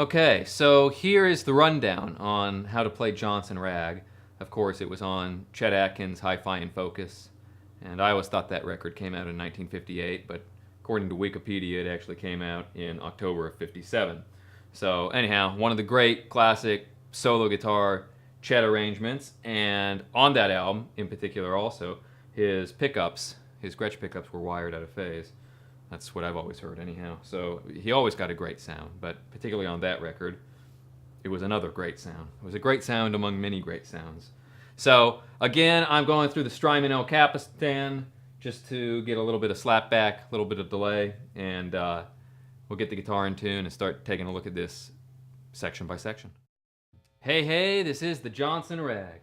Okay, so here is the rundown on how to play Johnson Rag. Of course, it was on Chet Atkins' Hi-Fi in Focus, and I always thought that record came out in 1958, but according to Wikipedia, it actually came out in October of 57. So anyhow, one of the great classic solo guitar Chet arrangements, and on that album in particular also, his pickups, his Gretsch pickups were wired out of phase. That's what I've always heard, anyhow. So he always got a great sound, but particularly on that record, it was another great sound. It was a great sound among many great sounds. So again, I'm going through the Strymon El Capistan just to get a little bit of slapback, a little bit of delay, and we'll get the guitar in tune and start taking a look at this section by section. Hey, hey, this is the Johnson Rag.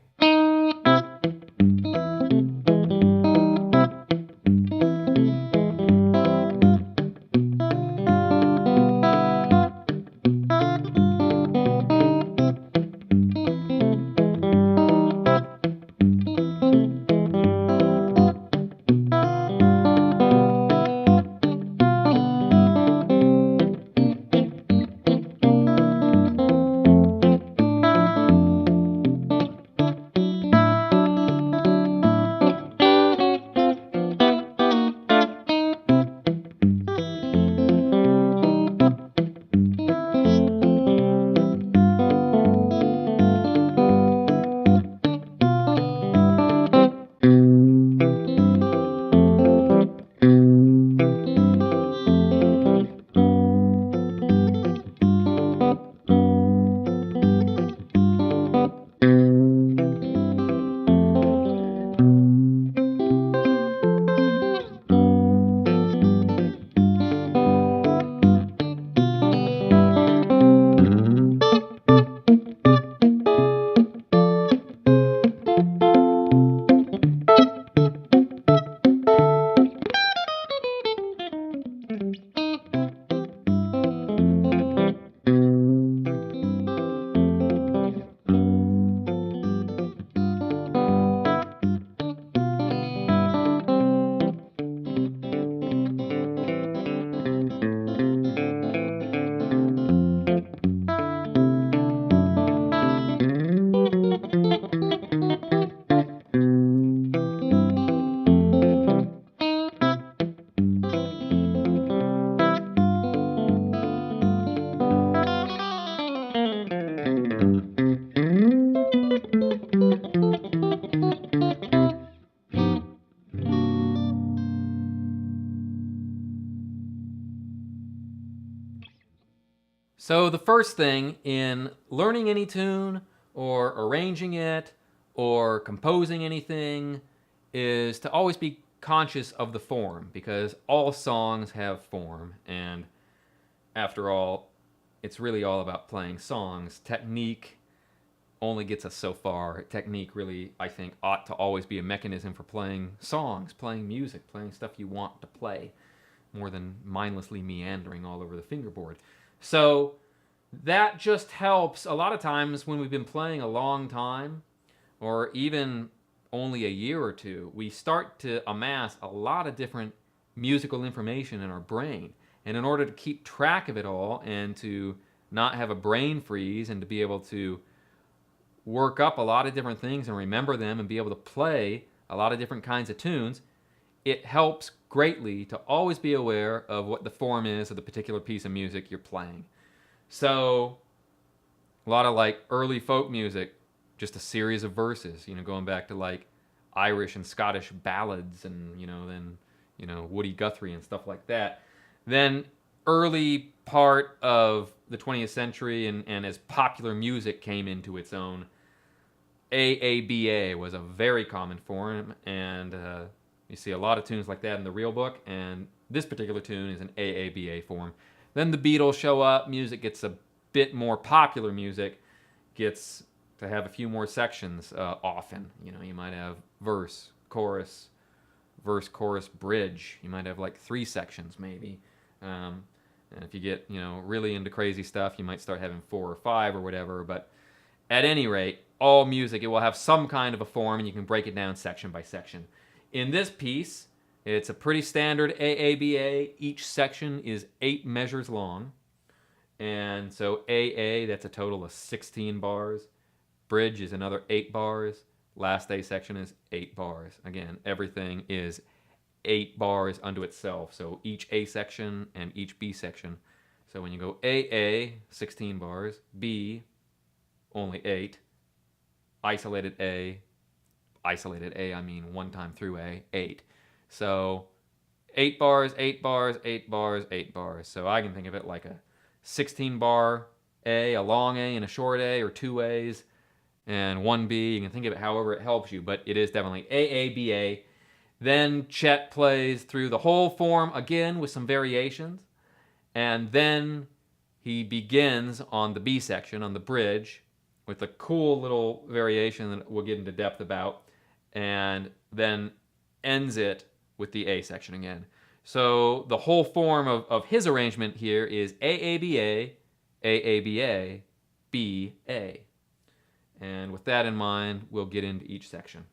So the first thing in learning any tune or arranging it or composing anything is to always be conscious of the form, because all songs have form, and after all, it's really all about playing songs. Technique only gets us so far. Technique really, I think, ought to always be a mechanism for playing songs, playing music, playing stuff you want to play, more than mindlessly meandering all over the fingerboard. So that just helps a lot of times when we've been playing a long time, or even only a year or two, we start to amass a lot of different musical information in our brain. And in order to keep track of it all and to not have a brain freeze and to be able to work up a lot of different things and remember them and be able to play a lot of different kinds of tunes, it helps greatly to always be aware of what the form is of the particular piece of music you're playing. So a lot of like early folk music, just a series of verses, going back to like Irish and Scottish ballads and, then, Woody Guthrie and stuff like that. Then early part of the 20th century and as popular music came into its own, AABA was a very common form, and you see a lot of tunes like that in the real book, and this particular tune is an AABA form. Then the Beatles show up, music gets a bit more popular, music gets to have a few more sections often. You might have verse, chorus, bridge. You might have like 3 sections maybe. And if you get, really into crazy stuff, you might start having 4 or 5 or whatever. But at any rate, all music, it will have some kind of a form, and you can break it down section by section. In this piece, it's a pretty standard AABA. Each section is 8 measures long. And so AA, that's a total of 16 bars. Bridge is another 8 bars. Last A section is 8 bars. Again, everything is 8 bars unto itself. So each A section and each B section. So when you go AA, 16 bars. B, only 8. Isolated A, I mean one time through A, 8. So 8 bars, 8 bars, 8 bars, 8 bars. So I can think of it like a 16 bar A, a long A and a short A, or 2 A's and 1 B. You can think of it however it helps you, but it is definitely AA, BA. Then Chet plays through the whole form again with some variations. And then he begins on the B section, on the bridge, with a cool little variation that we'll get into depth about, and then ends it with the A section again. So the whole form of his arrangement here is AABA, AABA, BA. And with that in mind, we'll get into each section.